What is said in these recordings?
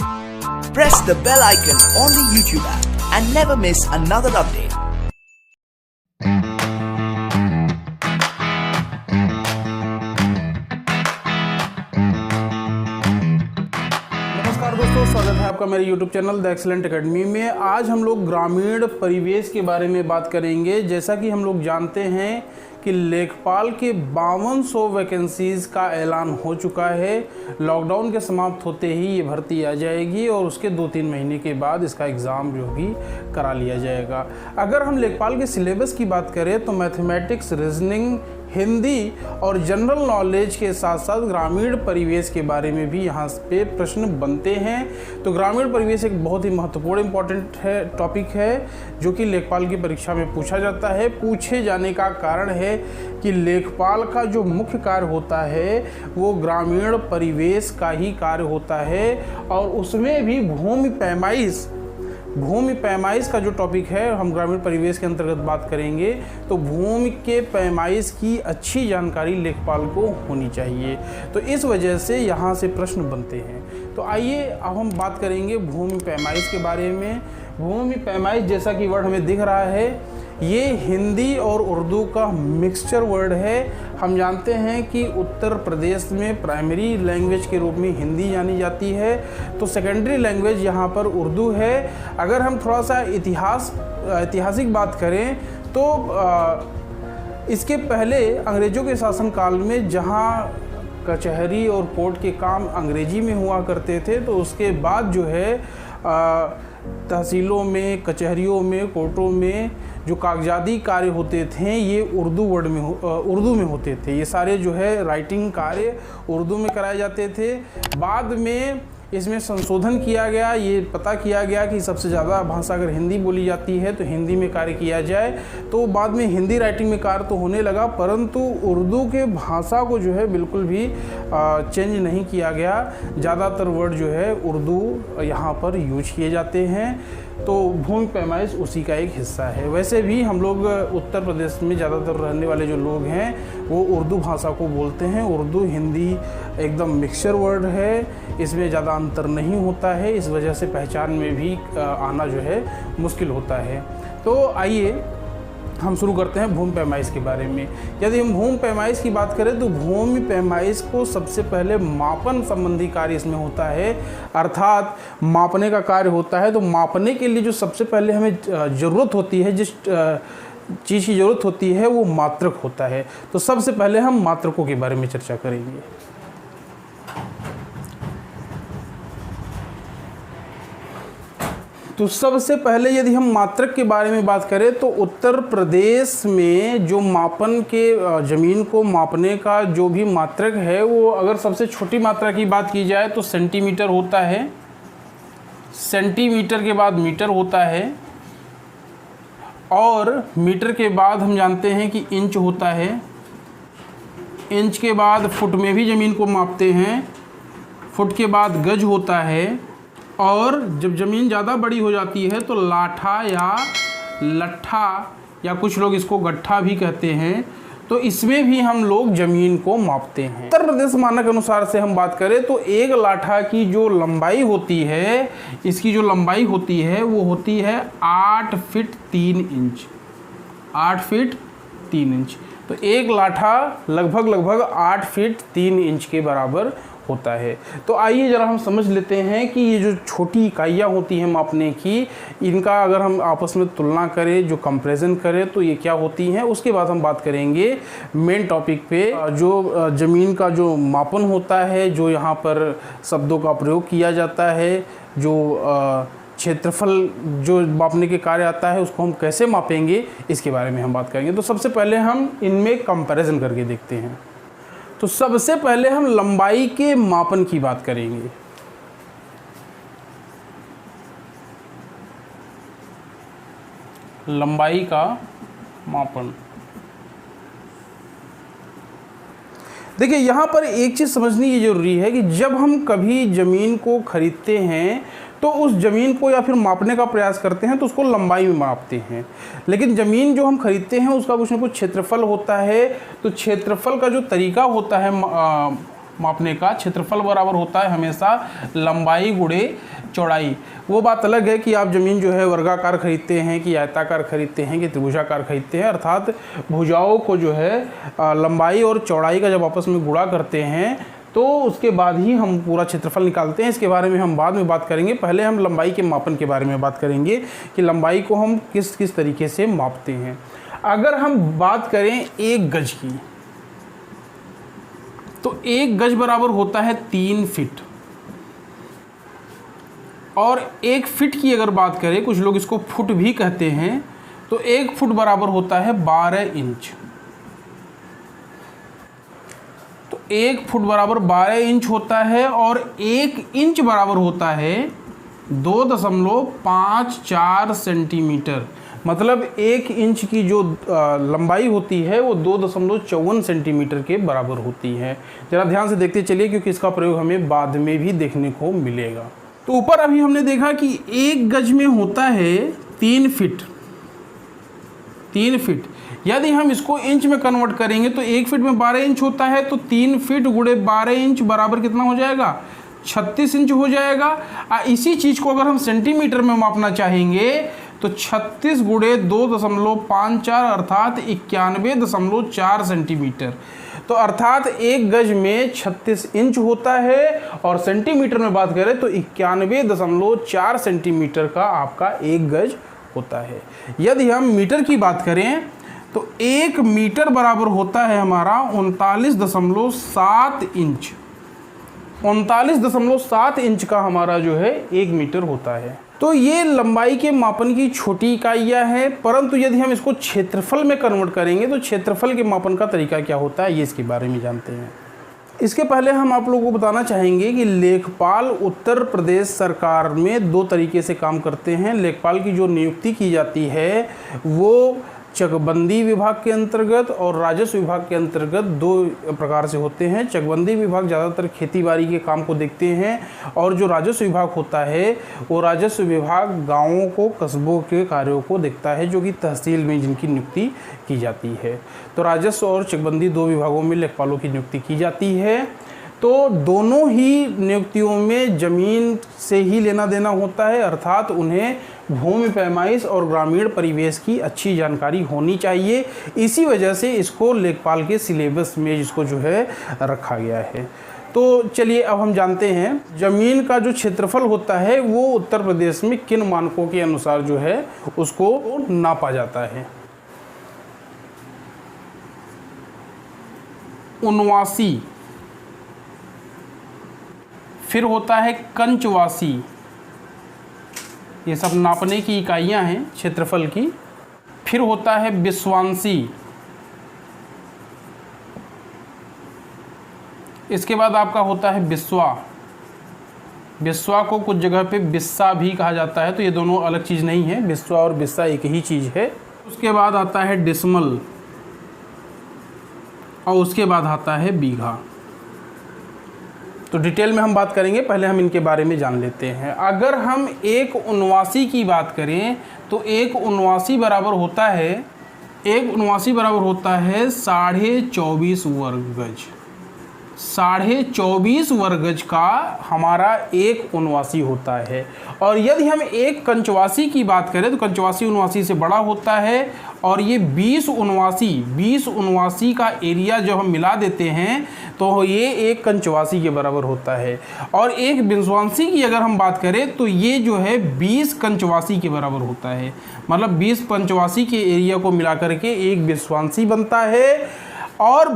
Press the bell icon on the YouTube app and never miss another update. नमस्कार दोस्तों, स्वागत है आपका मेरे YouTube channel the excellent academy में। आज हम लोग ग्रामीण परिवेश के बारे में बात करेंगे। जैसा कि हम लोग जानते हैं कि लेखपाल के 5200 वैकेंसीज़ का ऐलान हो चुका है। लॉकडाउन के समाप्त होते ही ये भर्ती आ जाएगी और उसके 2-3 महीने के बाद इसका एग्ज़ाम जो भी करा लिया जाएगा। अगर हम लेखपाल के सिलेबस की बात करें तो मैथमेटिक्स, रीजनिंग, हिंदी और जनरल नॉलेज के साथ साथ ग्रामीण परिवेश के बारे में भी यहाँ पे प्रश्न बनते हैं। तो ग्रामीण परिवेश एक बहुत ही महत्वपूर्ण इम्पॉर्टेंट टॉपिक है जो कि लेखपाल की परीक्षा में पूछा जाता है। पूछे जाने का कारण है कि लेखपाल का जो मुख्य कार्य होता है वो ग्रामीण परिवेश का ही कार्य होता है और उसमें भी भूमि पैमाइश का जो टॉपिक है हम ग्रामीण परिवेश के अंतर्गत बात करेंगे। तो भूमि के पैमाइश की अच्छी जानकारी लेखपाल को होनी चाहिए, तो इस वजह से यहाँ से प्रश्न बनते हैं। तो आइए अब हम बात करेंगे भूमि पैमाइश के बारे में। भूमि पैमाइश जैसा कि वर्ड हमें दिख रहा है, ये हिंदी और उर्दू का मिक्सचर वर्ड है। हम जानते हैं कि उत्तर प्रदेश में प्राइमरी लैंग्वेज के रूप में हिंदी जानी जाती है, तो सेकेंडरी लैंग्वेज यहाँ पर उर्दू है। अगर हम थोड़ा सा ऐतिहासिक बात करें तो इसके पहले अंग्रेज़ों के शासनकाल में जहाँ कचहरी और कोर्ट के काम अंग्रेजी में हुआ करते थे, तो उसके बाद जो है तहसीलों में, कचहरियों में, कोर्टों में जो कागजाती कार्य होते थे ये उर्दू में होते थे। ये सारे जो है राइटिंग कार्य उर्दू में कराए जाते थे। बाद में इसमें संशोधन किया गया, ये पता किया गया कि सबसे ज़्यादा भाषा अगर हिंदी बोली जाती है तो हिंदी में कार्य किया जाए। तो बाद में हिंदी राइटिंग में कार्य तो होने लगा, परंतु उर्दू के भाषा को जो है बिल्कुल भी चेंज नहीं किया गया। ज़्यादातर वर्ड जो है उर्दू यहाँ पर यूज किए जाते हैं। तो भूमि पैमाइश उसी का एक हिस्सा है। वैसे भी हम लोग उत्तर प्रदेश में ज़्यादातर रहने वाले जो लोग हैं वो उर्दू भाषा को बोलते हैं। उर्दू हिंदी एकदम मिक्सचर वर्ड है, इसमें ज़्यादा अंतर नहीं होता है, इस वजह से पहचान में भी आना जो है मुश्किल होता है। तो आइए हम शुरू करते हैं भूमि पैमाइश के बारे में। यदि हम भूमि पैमाइश की बात करें तो भूमि पैमाइश को सबसे पहले मापन संबंधी कार्य इसमें होता है, अर्थात मापने का कार्य होता है। तो मापने के लिए जो सबसे पहले हमें ज़रूरत होती है, जिस चीज़ की ज़रूरत होती है वो मात्रक होता है। तो सबसे पहले हम मात्रकों के बारे में चर्चा करेंगे। तो सबसे पहले यदि हम मात्रक के बारे में बात करें तो उत्तर प्रदेश में जो मापन के ज़मीन को मापने का जो भी मात्रक है वो अगर सबसे छोटी मात्रा की बात की जाए तो सेंटीमीटर होता है। सेंटीमीटर के बाद मीटर होता है और मीटर के बाद हम जानते हैं कि इंच होता है। इंच के बाद फुट में भी ज़मीन को मापते हैं। फुट के बाद गज होता है और जब ज़मीन ज़्यादा बड़ी हो जाती है तो लाठा या लट्ठा या कुछ लोग इसको गट्ठा भी कहते हैं, तो इसमें भी हम लोग ज़मीन को मापते हैं। उत्तर प्रदेश मानक अनुसार से हम बात करें तो एक लाठा की जो लंबाई होती है, इसकी जो लंबाई होती है वो होती है 8 फीट 3 इंच। 8 फीट 3 इंच, तो एक लाठा लगभग 8 फीट 3 इंच के बराबर होता है। तो आइए ज़रा हम समझ लेते हैं कि ये जो छोटी इकाइयाँ होती हैं मापने की, इनका अगर हम आपस में तुलना करें, जो कंपैरिजन करें तो ये क्या होती हैं। उसके बाद हम बात करेंगे मेन टॉपिक पे, जो ज़मीन का जो मापन होता है, जो यहाँ पर शब्दों का प्रयोग किया जाता है, जो क्षेत्रफल जो मापने के कार्य आता है उसको हम कैसे मापेंगे, इसके बारे में हम बात करेंगे। तो सबसे पहले हम इनमें कंपैरिजन करके देखते हैं। तो सबसे पहले हम लंबाई के मापन की बात करेंगे। लंबाई का मापन, देखिए यहाँ पर एक चीज़ समझनी ये ज़रूरी है कि जब हम कभी ज़मीन को खरीदते हैं तो उस ज़मीन को या फिर मापने का प्रयास करते हैं तो उसको लंबाई में मापते हैं। लेकिन ज़मीन जो हम खरीदते हैं उसका कुछ ना कुछ क्षेत्रफल होता है, तो क्षेत्रफल का जो तरीका होता है मापने का, क्षेत्रफल बराबर होता है हमेशा लंबाई गुणे चौड़ाई। वो बात अलग है कि आप ज़मीन जो है वर्गाकार खरीदते हैं कि आयताकार खरीदते हैं कि त्रिभुजाकार खरीदते हैं, अर्थात भुजाओं को जो है लंबाई और चौड़ाई का जब आपस में गुणा करते हैं तो उसके बाद ही हम पूरा क्षेत्रफल निकालते हैं। इसके बारे में हम बाद में बात करेंगे। पहले हम लंबाई के मापन के बारे में बात करेंगे कि लंबाई को हम किस किस तरीके से मापते हैं। अगर हम बात करें 1 गज की, तो 1 गज बराबर होता है 3 फीट। और 1 फीट की अगर बात करें, कुछ लोग इसको फुट भी कहते हैं, तो 1 फुट बराबर होता है 12 इंच। तो 1 फुट बराबर 12 इंच होता है और 1 इंच बराबर होता है 2.54 सेंटीमीटर। मतलब 1 इंच की जो लंबाई होती है वो 2.54 सेंटीमीटर के बराबर होती है। ज़रा ध्यान से देखते चलिए क्योंकि इसका प्रयोग हमें बाद में भी देखने को मिलेगा। तो ऊपर अभी हमने देखा कि 1 गज में होता है 3 फीट। 3 फीट यदि हम इसको इंच में कन्वर्ट करेंगे तो 1 फीट में 12 इंच होता है, तो 3 फीट गुणे 12 इंच बराबर कितना हो जाएगा? 36 इंच हो जाएगा। इसी चीज़ को अगर हम सेंटीमीटर में मापना चाहेंगे तो 36 गुणे 2.54 अर्थात 91.4 सेंटीमीटर। तो अर्थात 1 गज में 36 इंच होता है और सेंटीमीटर में बात करें तो 91.4 सेंटीमीटर का आपका 1 गज होता है। यदि हम मीटर की बात करें तो 1 मीटर बराबर होता है हमारा 39.7 इंच। 39.7 इंच का हमारा जो है 1 मीटर होता है। तो ये लंबाई के मापन की छोटी इकाइयाँ हैं, परंतु यदि हम इसको क्षेत्रफल में कन्वर्ट करेंगे तो क्षेत्रफल के मापन का तरीका क्या होता है, ये इसके बारे में जानते हैं। इसके पहले हम आप लोगों को बताना चाहेंगे कि लेखपाल उत्तर प्रदेश सरकार में 2 तरीके से काम करते हैं। लेखपाल की जो नियुक्ति की जाती है वो चकबंदी विभाग के अंतर्गत और राजस्व विभाग के अंतर्गत 2 प्रकार से होते हैं। चकबंदी विभाग ज़्यादातर खेतीबाड़ी के काम को देखते हैं और जो राजस्व विभाग होता है वो राजस्व विभाग गांवों को, कस्बों के कार्यों को देखता है, जो कि तहसील में जिनकी नियुक्ति की जाती है। तो राजस्व और चकबंदी 2 विभागों में लेखपालों की नियुक्ति की जाती है। तो दोनों ही नियुक्तियों में ज़मीन से ही लेना देना होता है, अर्थात उन्हें भूमि पैमाइश और ग्रामीण परिवेश की अच्छी जानकारी होनी चाहिए। इसी वजह से इसको लेखपाल के सिलेबस में जिसको जो है रखा गया है। तो चलिए अब हम जानते हैं ज़मीन का जो क्षेत्रफल होता है वो उत्तर प्रदेश में किन मानकों के अनुसार जो है उसको नापा जाता है। 79, फिर होता है कंचवासी। ये सब नापने की इकाइयां हैं क्षेत्रफल की। फिर होता है बिस्वांसी। इसके बाद आपका होता है बिस्वा। बिस्वा को कुछ जगह पे बिस्सा भी कहा जाता है, तो ये दोनों अलग चीज़ नहीं है, बिस्वा और बिस्सा एक ही चीज़ है। उसके बाद आता है डिसमल और उसके बाद आता है बीघा। तो डिटेल में हम बात करेंगे, पहले हम इनके बारे में जान लेते हैं। अगर हम 1 की बात करें तो 1 बराबर होता है 24.5 वर्ग गज। 24.5 वर्ग गज का हमारा 1 होता है। और यदि हम 1 कंचवासी की बात करें तो कंचवासी 79 से बड़ा होता है और ये 20 का एरिया जब हम मिला देते हैं तो ये 1 कंचवासी के बराबर होता है। और 1 बिस्वांसी की अगर हम बात करें तो ये जो है 20 कंचवासी के बराबर होता है। मतलब 20 पंचवासी के एरिया को मिला करके 1 बिस्वांसी बनता है। और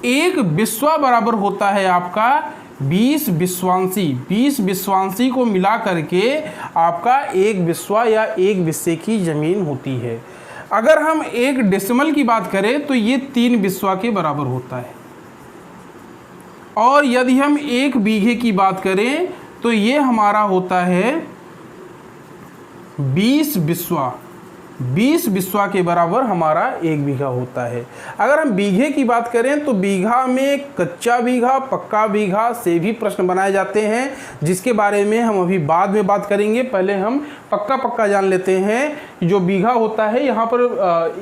1 बिस्वा बराबर होता है आपका 20 बिस्वांसी। 20 बिस्वांसी को मिला करके आपका 1 बिस्वा या 1 बिस्से की ज़मीन होती है। अगर हम 1 डेसिमल की बात करें तो ये 3 बिस्वा के बराबर होता है। और यदि हम 1 बीघे की बात करें तो ये हमारा होता है 20 बिस्वा। 20 बिस्वा के बराबर हमारा 1 बीघा होता है। अगर हम बीघे की बात करें तो बीघा में कच्चा बीघा, पक्का बीघा से भी प्रश्न बनाए जाते हैं, जिसके बारे में हम अभी बाद में बात करेंगे। पहले हम पक्का जान लेते हैं कि जो बीघा होता है यहाँ पर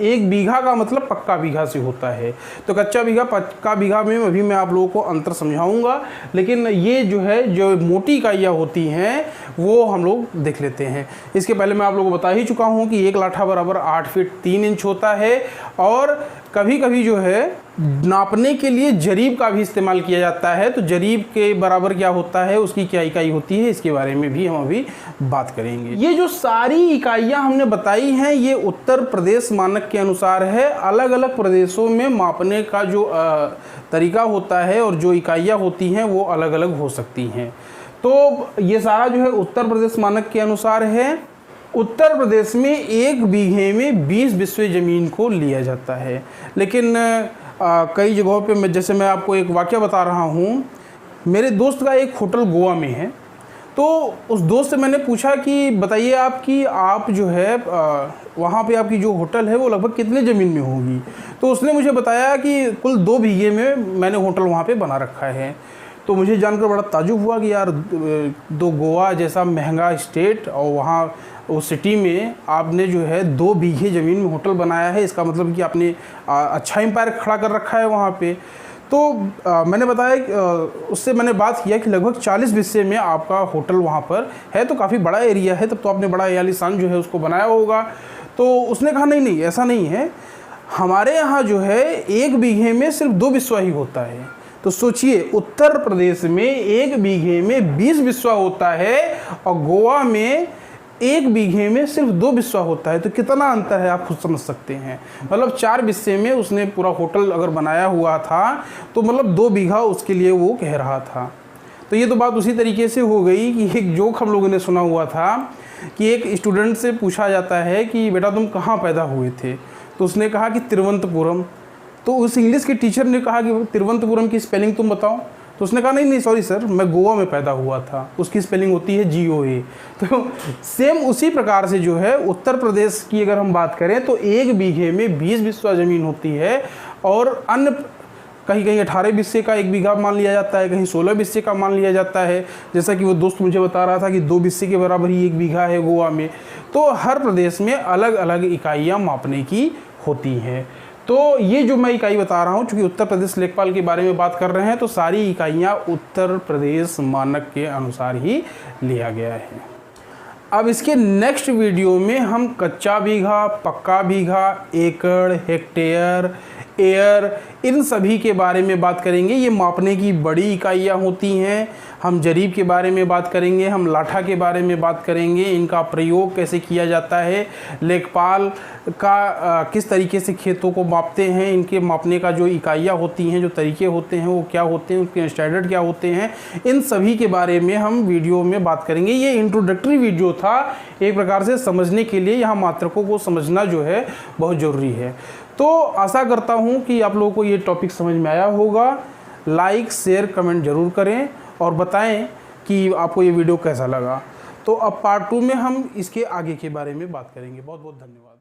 1 बीघा का मतलब पक्का बीघा से होता है। तो कच्चा बीघा पक्का बीघा में अभी मैं आप लोगों को अंतर समझाऊंगा, लेकिन ये जो है जो मोटी इकाइयाँ होती हैं वो हम लोग देख लेते हैं। इसके पहले मैं आप लोगों को बता ही चुका हूँ कि 1 लाठा बराबर 8 फीट 3 इंच होता है। और कभी कभी जो है नापने के लिए जरीब का भी इस्तेमाल किया जाता है। तो जरीब के बराबर क्या होता है, उसकी क्या इकाई होती है, इसके बारे में भी हम अभी बात करेंगे। ये जो सारी इकाइयाँ हमने बताई हैं ये उत्तर प्रदेश मानक के अनुसार है। अलग अलग प्रदेशों में मापने का जो तरीका होता है और जो इकाइयाँ होती हैं वो अलग अलग हो सकती हैं। तो ये सारा जो है उत्तर प्रदेश मानक के अनुसार है। उत्तर प्रदेश में 1 बीघे में 20 बिस्वे ज़मीन को लिया जाता है। लेकिन कई जगहों पे जैसे मैं आपको एक वाक़या बता रहा हूँ, मेरे दोस्त का एक होटल गोवा में है। तो उस दोस्त से मैंने पूछा कि बताइए आप जो है वहाँ पे आपकी जो होटल है वो लगभग कितने ज़मीन में होगी। तो उसने मुझे बताया कि कुल 2 बीघे में मैंने होटल वहाँ पे बना रखा है। तो मुझे जानकर बड़ा ताज्जुब हुआ कि यार गोवा जैसा महंगा स्टेट और वहाँ उस सिटी में आपने जो है 2 बीघे ज़मीन में होटल बनाया है, इसका मतलब कि आपने अच्छा एम्पायर खड़ा कर रखा है वहाँ पे। तो मैंने बताया उससे मैंने बात किया कि लगभग 40 बिस्से में आपका होटल वहाँ पर है, तो काफ़ी बड़ा एरिया है, तब तो आपने बड़ा आलीशान जो है उसको बनाया होगा। तो उसने कहा नहीं ऐसा नहीं है, हमारे यहाँ जो है 1 बीघे में सिर्फ 2 बिस्वा ही होता है। तो सोचिए उत्तर प्रदेश में 1 बीघे में 20 बिस्वा होता है और गोवा में 1 बीघे में सिर्फ 2 बिस्वा होता है। तो कितना अंतर है आप खुद समझ सकते हैं। मतलब 4 बिस्से में उसने पूरा होटल अगर बनाया हुआ था तो मतलब 2 बीघा उसके लिए वो कह रहा था। तो ये तो बात उसी तरीके से हो गई कि एक जोक हम लोगों ने सुना हुआ था कि एक स्टूडेंट से पूछा जाता है कि बेटा तुम कहाँ पैदा हुए थे। तो उसने कहा कि तिरुवनंतपुरम। तो उस इंग्लिश के टीचर ने कहा कि तिरुवनंतपुरम की स्पेलिंग तुम बताओ। तो उसने कहा नहीं सॉरी सर, मैं गोवा में पैदा हुआ था, उसकी स्पेलिंग होती है GOA। तो सेम उसी प्रकार से जो है उत्तर प्रदेश की अगर हम बात करें तो 1 बीघे में 20 बिस्वा ज़मीन होती है। और अन्य कहीं 18 बिस्से का 1 बीघा मान लिया जाता है, कहीं 16 बिस्से का मान लिया जाता है। जैसा कि वो दोस्त मुझे बता रहा था कि 2 बिस्से के बराबर ही 1 बीघा है गोवा में। तो हर प्रदेश में अलग अलग इकाइयाँ मापने की होती हैं। तो ये जो मैं इकाई बता रहा हूँ, चूँकि उत्तर प्रदेश लेखपाल के बारे में बात कर रहे हैं, तो सारी इकाइयाँ उत्तर प्रदेश मानक के अनुसार ही लिया गया है। अब इसके नेक्स्ट वीडियो में हम कच्चा बीघा, पक्का बीघा, एकड़, हेक्टेयर, एयर, इन सभी के बारे में बात करेंगे। ये मापने की बड़ी इकाइयाँ होती हैं। हम जरीब के बारे में बात करेंगे, हम लाठा के बारे में बात करेंगे, इनका प्रयोग कैसे किया जाता है, लेखपाल का किस तरीके से खेतों को मापते हैं, इनके मापने का जो इकाइयाँ होती हैं, जो तरीके होते हैं वो क्या होते हैं, उनके स्टैंडर्ड क्या होते हैं, इन सभी के बारे में हम वीडियो में बात करेंगे। ये इंट्रोडक्टरी वीडियो था, एक प्रकार से समझने के लिए यहाँ मात्रकों को समझना जो है बहुत ज़रूरी है। तो आशा करता हूँ कि आप लोगों को ये टॉपिक समझ में आया होगा। लाइक शेयर कमेंट ज़रूर करें और बताएं कि आपको ये वीडियो कैसा लगा। तो अब पार्ट 2 में हम इसके आगे के बारे में बात करेंगे। बहुत बहुत धन्यवाद।